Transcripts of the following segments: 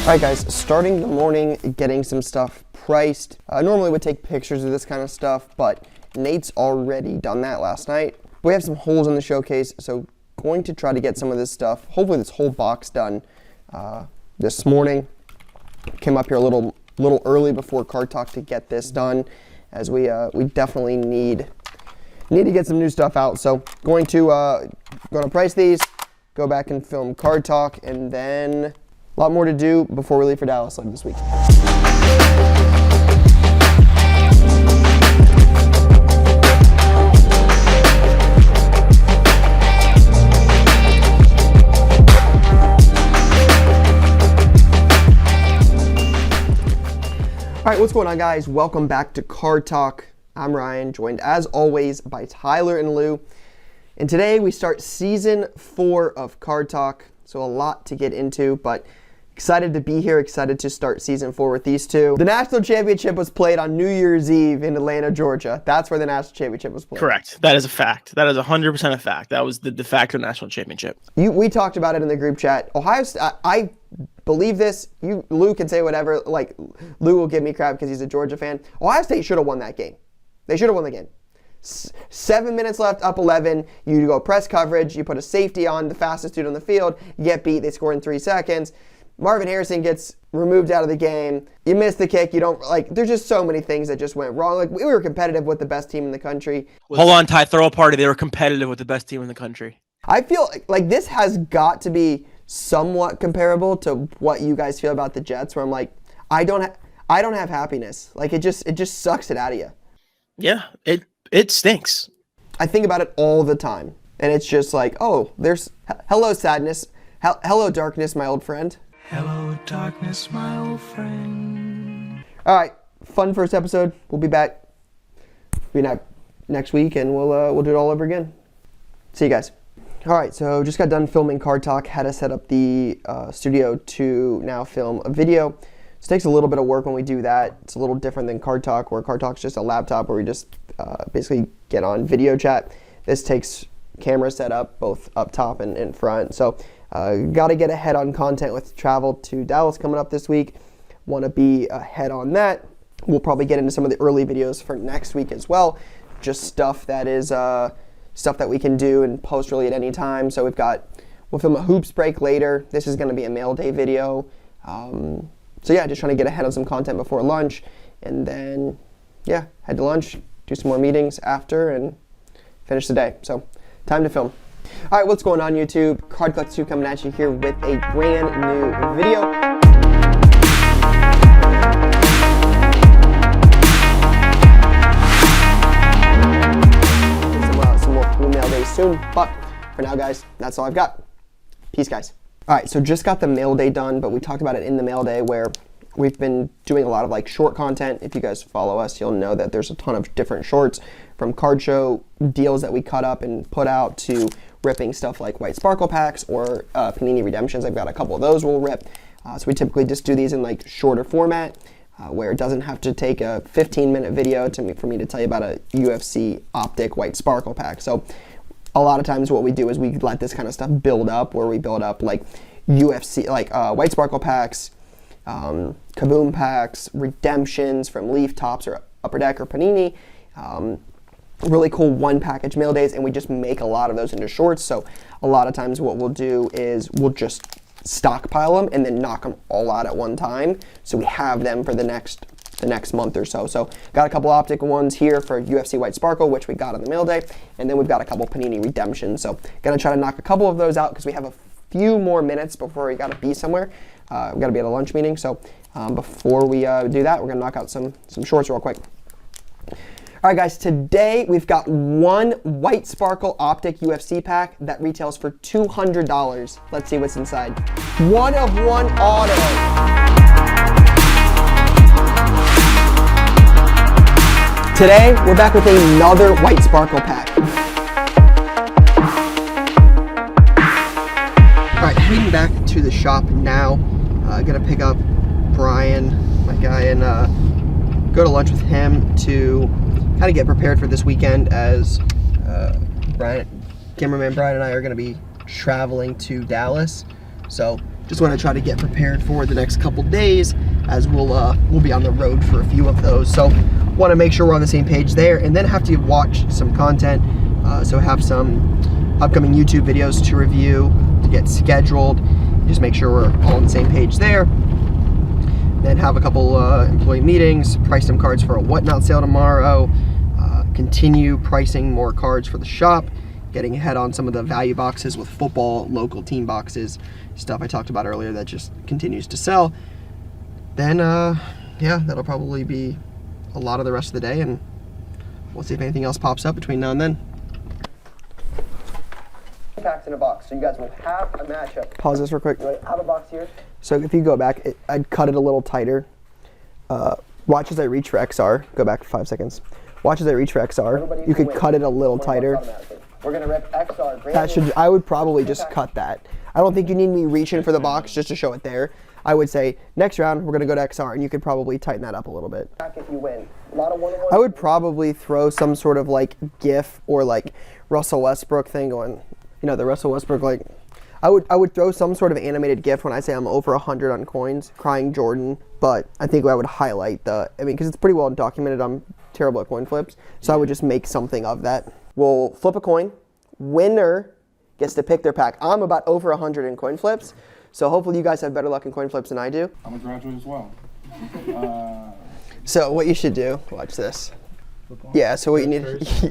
Alright guys, starting the morning, getting some stuff priced. Normally would take pictures of this kind of stuff, but Nate's already done that last night. We have some holes in the showcase, so going to try to get some of this stuff, hopefully this whole box done this morning. Came up here a little early before Card Talk to get this done, as we definitely need to get some new stuff out. So going to price these, go back and film Card Talk, and then a lot more to do before we leave for Dallas later this week. All right, what's going on, guys? Welcome back to Card Talk. I'm Ryan, joined as always by Tyler and Lou. And today we start season 4 of Card Talk. So a lot to get into, but excited to be here, excited to start season 4 with these two. The national championship was played on New Year's Eve in Atlanta, Georgia. That's where the national championship was played. Correct. That is a fact. That is 100% a fact. That was the de facto national championship. We talked about it in the group chat. Ohio State, I believe this. Lou can say whatever. Like, Lou will give me crap because he's a Georgia fan. Ohio State should have won that game. They should have won the game. 7 minutes left, up 11. You go press coverage. You put a safety on, the fastest dude on the field. You get beat. They score in 3 seconds. Marvin Harrison gets removed out of the game. You miss the kick. You don't, like, there's just so many things that just went wrong. Like, we were competitive with the best team in the country. Hold on, Ty, throw a party. They were competitive with the best team in the country. I feel like this has got to be somewhat comparable to what you guys feel about the Jets, where I'm like, I don't have happiness. Like, it just sucks it out of you. Yeah, it stinks. I think about it all the time, and it's just like, oh, there's hello sadness, hello darkness, my old friend. Hello, darkness, my old friend. All right, fun first episode. We'll be back next week, and we'll do it all over again. See you guys. All right, so just got done filming Card Talk. Had to set up the studio to now film a video. It takes a little bit of work when we do that. It's a little different than Card Talk, where Card Talk's just a laptop where we just basically get on video chat. This takes camera setup, both up top and in front. So got to get ahead on content with travel to Dallas coming up this week. Want to be ahead on that. We'll probably get into some of the early videos for next week as well. Just stuff that is stuff that we can do and post really at any time. So we'll film a hoops break later. This is going to be a mail day video. So yeah, just trying to get ahead on some content before lunch, and then yeah, head to lunch, do some more meetings after, and finish the day. So time to film. All right, what's going on, YouTube? Card Collector 2 coming at you here with a brand new video. Some more mail days soon, but for now, guys, that's all I've got. Peace, guys. All right, so just got the mail day done, but we talked about it in the mail day where we've been doing a lot of like short content. If you guys follow us, you'll know that there's a ton of different shorts, from card show deals that we cut up and put out to ripping stuff like White Sparkle packs or Panini Redemptions. I've got a couple of those we'll rip. So we typically just do these in like shorter format where it doesn't have to take a 15-minute video for me to tell you about a UFC Optic White Sparkle pack. So a lot of times what we do is we let this kind of stuff build up, where we build up like UFC, like White Sparkle packs, Kaboom packs, redemptions from Leaf Tops or Upper Deck or Panini, really cool one package mail days, and we just make a lot of those into shorts. So a lot of times what we'll do is we'll just stockpile them and then knock them all out at one time, so we have them for the next month or so. So got a couple Optic ones here for UFC White Sparkle, which we got on the mail day, and then we've got a couple Panini Redemptions. So gonna try to knock a couple of those out because we have a few more minutes before we gotta be somewhere. We've gotta be at a lunch meeting. So before we do that, we're gonna knock out some shorts real quick. All right, guys, today we've got one White Sparkle Optic UFC pack that retails for $200. Let's see what's inside. 1 of 1 auto. Today, we're back with another White Sparkle pack. All right, heading back to the shop now. Gonna pick up Brian, my guy, and go to lunch with him to kind of get prepared for this weekend, as cameraman Brian and I are gonna be traveling to Dallas. So just want to try to get prepared for the next couple days, as we'll be on the road for a few of those. So want to make sure we're on the same page there, and then have to watch some content. So have some upcoming YouTube videos to review, to get scheduled. Just make sure we're all on the same page there. Then have a couple employee meetings, price some cards for a Whatnot sale tomorrow, continue pricing more cards for the shop, getting ahead on some of the value boxes with football, local team boxes, stuff I talked about earlier that just continues to sell. Then, yeah, that'll probably be a lot of the rest of the day, and we'll see if anything else pops up between now and then. Packs in a box, so you guys will have a matchup. Pause this real quick. I have a box here. So if you go back, I'd cut it a little tighter. Watch as I reach for XR. Go back for 5 seconds. Watch as I reach for XR. You could cut it a little tighter. We're gonna rip XR. That should. I would probably just cut that. I don't think you need me reaching for the box just to show it there. I would say next round we're gonna go to XR, and you could probably tighten that up a little bit. If you win, I would probably throw some sort of like GIF or like Russell Westbrook thing going. You know, the Russell Westbrook, like, I would throw some sort of animated GIF when I say I'm over 100 on coins, crying Jordan, but I think I would highlight because it's pretty well documented I'm terrible at coin flips, so I would just make something of that. We'll flip a coin. Winner gets to pick their pack. I'm about over 100 in coin flips, so hopefully you guys have better luck in coin flips than I do. I'm a graduate as well. So what you should do, watch this. Yeah, so what you need,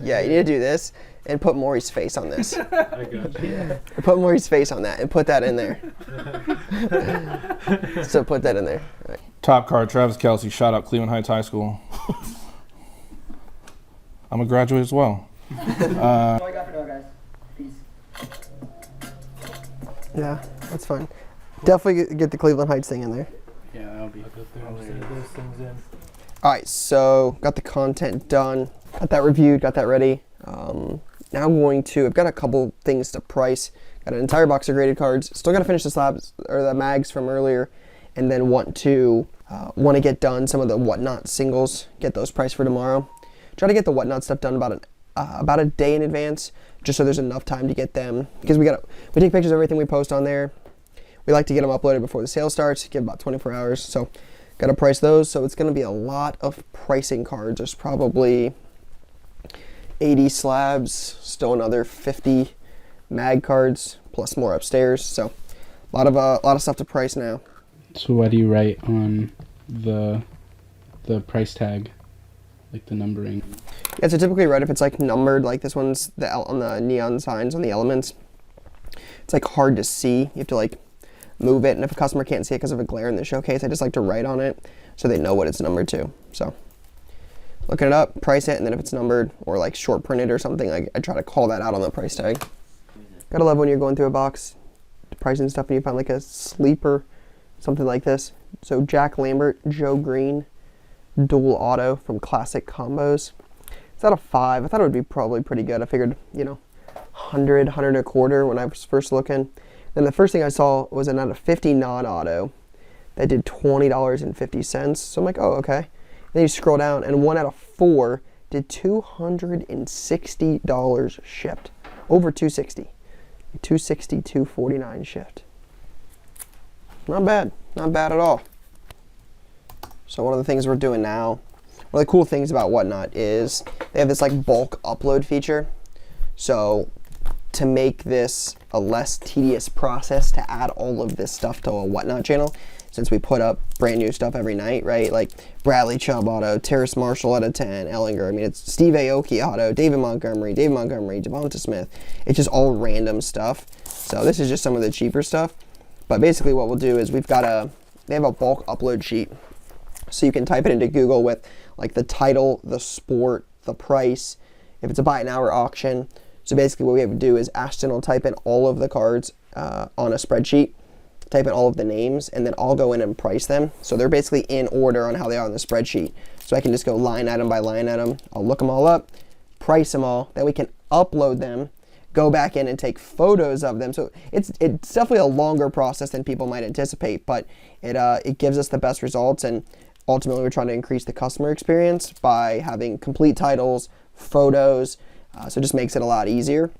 yeah, you need to do this and put Maury's face on this. I got you. Put Maury's face on that and put that in there. So put that in there. Right. Top card, Travis Kelce, shout out Cleveland Heights High School. I'm a graduate as well. That's all I got for now, guys. Peace. Yeah, that's fine. Definitely get the Cleveland Heights thing in there. Yeah, that'll be good. I'll save those things in. All right, so got the content done, got that reviewed, got that ready. Now I've got a couple things to price. Got an entire box of graded cards. Still got to finish the slabs or the mags from earlier, and then want to get done some of the Whatnot singles. Get those priced for tomorrow. Try to get the Whatnot stuff done about a day in advance, just so there's enough time to get them. Because we take pictures of everything we post on there. We like to get them uploaded before the sale starts. Give about 24 hours. So got to price those. So it's going to be a lot of pricing cards. There's probably 80 slabs, still another 50 mag cards, plus more upstairs. So a lot of stuff to price now. So what do you write on the price tag, like the numbering? Yeah, so typically right if it's like numbered, like this one's on the neon signs on the elements, it's like hard to see. You have to like move it, and if a customer can't see it because of a glare in the showcase, I just like to write on it so they know what it's numbered to. So looking it up, price it, and then if it's numbered or like short printed or something, I try to call that out on the price tag. Gotta love when you're going through a box, pricing stuff, and you find like a sleeper, something like this. So Jack Lambert, Joe Green, dual auto from Classic Combos. It's out of 5. I thought it would be probably pretty good. I figured, 100, 100 and a quarter when I was first looking. Then the first thing I saw was an out of 50 non-auto that did $20.50. So I'm like, oh, okay. Then you scroll down, and 1 out of 4 did $260 shipped. Over $260. $260, $249 shipped. Not bad. Not bad at all. So one of the things we're doing now, one of the cool things about Whatnot is they have this like bulk upload feature. So to make this a less tedious process to add all of this stuff to a Whatnot channel, since we put up brand new stuff every night, right? Like Bradley Chubb auto, Terrace Marshall out of 10, Ellinger. I mean, it's Steve Aoki auto, David Montgomery, Devonta Smith. It's just all random stuff. So this is just some of the cheaper stuff. But basically what we'll do is they have a bulk upload sheet. So you can type it into Google with like the title, the sport, the price, if it's a buy it now or auction. So basically what we have to do is Ashton will type in all of the cards on a spreadsheet, type in all of the names, and then I'll go in and price them. So they're basically in order on how they are on the spreadsheet. So I can just go line item by line item. I'll look them all up, price them all, then we can upload them, go back in and take photos of them. So it's definitely a longer process than people might anticipate, but it gives us the best results, and ultimately we're trying to increase the customer experience by having complete titles, photos, so it just makes it a lot easier.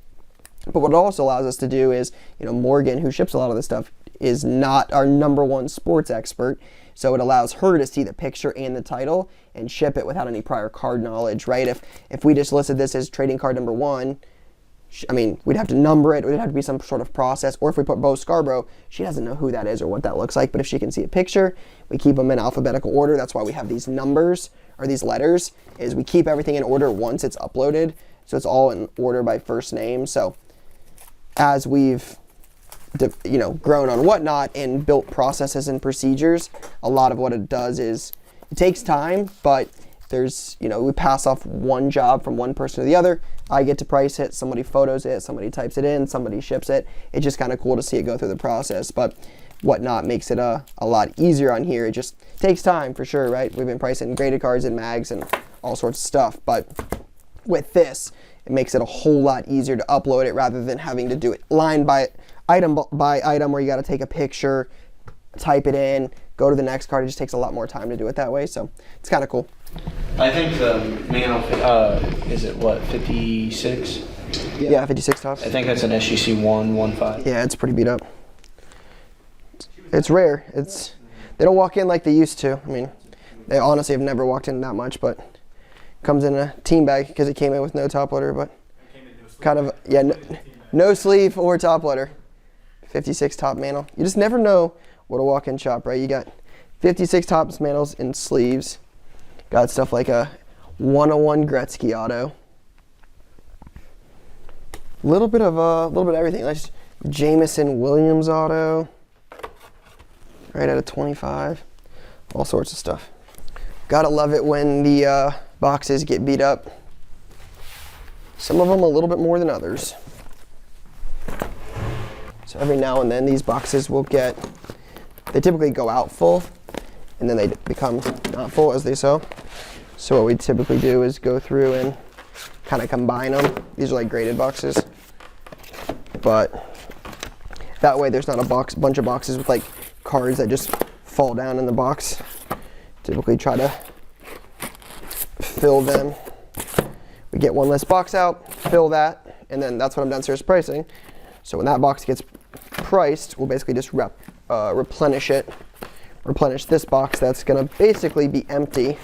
But what it also allows us to do is, Morgan, who ships a lot of this stuff, is not our #1 sports expert, so it allows her to see the picture and the title and ship it without any prior card knowledge, right? If we just listed this as trading card #1, I mean, we'd have to number it. It would have to be some sort of process. Or if we put Bo Scarborough, she doesn't know who that is or what that looks like. But if she can see a picture, we keep them in alphabetical order. That's why we have these numbers or these letters, is we keep everything in order once it's uploaded. So it's all in order by first name. So as we've grown on Whatnot and built processes and procedures, a lot of what it does is it takes time, but there's, we pass off one job from one person to the other. I get to price it, somebody photos it, somebody types it in, somebody ships it. It's just kind of cool to see it go through the process, but Whatnot makes it a lot easier on here. It just takes time for sure, right? We've been pricing graded cards and mags and all sorts of stuff, but with this, it makes it a whole lot easier to upload it rather than having to do it line by item where you got to take a picture, type it in, go to the next card. It just takes a lot more time to do it that way, so it's kind of cool. I think the Mano, is it what, 56? Yeah, 56 tops. I think that's an SGC 115. Yeah, it's pretty beat up. It's rare. They don't walk in like they used to. I mean, they honestly have never walked in that much, but comes in a team bag because it came in with no top loader, but kind of, yeah, no sleeve or top loader. 56 top Mano. You just never know what a walk-in shop, right? You got 56 tops Manos in sleeves. Got stuff like a 101 Gretzky auto. A little bit of everything. Like Jameson Williams auto. Right at a 25. All sorts of stuff. Gotta love it when the boxes get beat up. Some of them a little bit more than others. So every now and then these boxes will they typically go out full, and then they become not full as they sell. So what we typically do is go through and kind of combine them. These are like graded boxes, but that way there's not a bunch of boxes with like cards that just fall down in the box. Typically try to fill them. We get one less box out, fill that, and then that's what I'm downstairs pricing. So when that box gets priced, we'll basically just replenish this box that's gonna basically be empty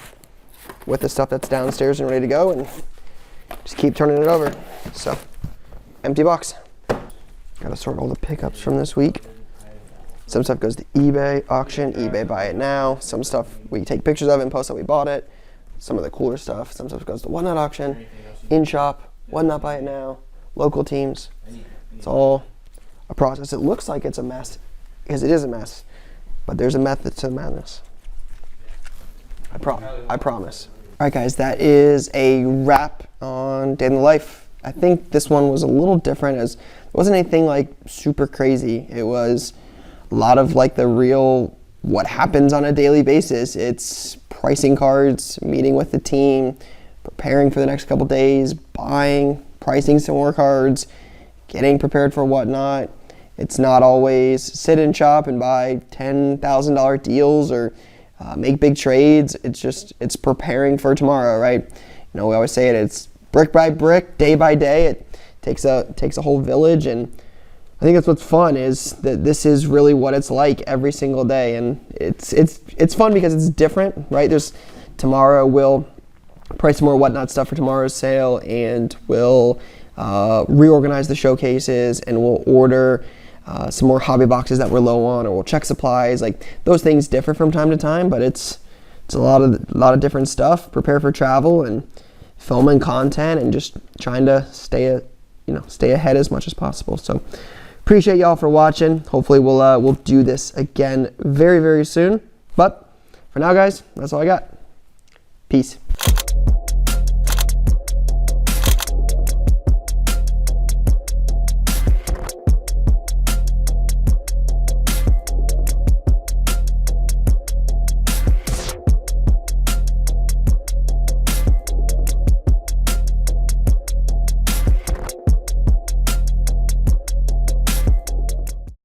with the stuff that's downstairs and ready to go, and just keep turning it over. So, empty box. Gotta sort all the pickups from this week. Some stuff goes to eBay, auction, eBay buy it now. Some stuff we take pictures of and post that we bought it. Some of the cooler stuff. Some stuff goes to Whatnot auction, in shop, Whatnot buy it now, local teams. It's all a process. It looks like it's a mess, because it is a mess, but there's a method to the madness. I promise. All right, guys, that is a wrap on Day in the Life. I think this one was a little different, as it wasn't anything like super crazy. It was a lot of like the real what happens on a daily basis. It's pricing cards, meeting with the team, preparing for the next couple days, buying, pricing some more cards, getting prepared for Whatnot. It's not always sit and shop and buy $10,000 deals or make big trades. It's preparing for tomorrow, right? We always say it's brick by brick, day by day. It takes a whole village, and I think that's what's fun, is that this is really what it's like every single day, and it's fun because it's different, right? Tomorrow we'll price some more Whatnot stuff for tomorrow's sale, and we'll reorganize the showcases, and we'll order some more hobby boxes that we're low on, or we'll check supplies. Like, those things differ from time to time, but it's a lot of different stuff. Prepare for travel and filming content and just trying to stay ahead as much as possible. So appreciate y'all for watching. Hopefully we'll do this again very, very soon. But for now, guys, that's all I got. Peace.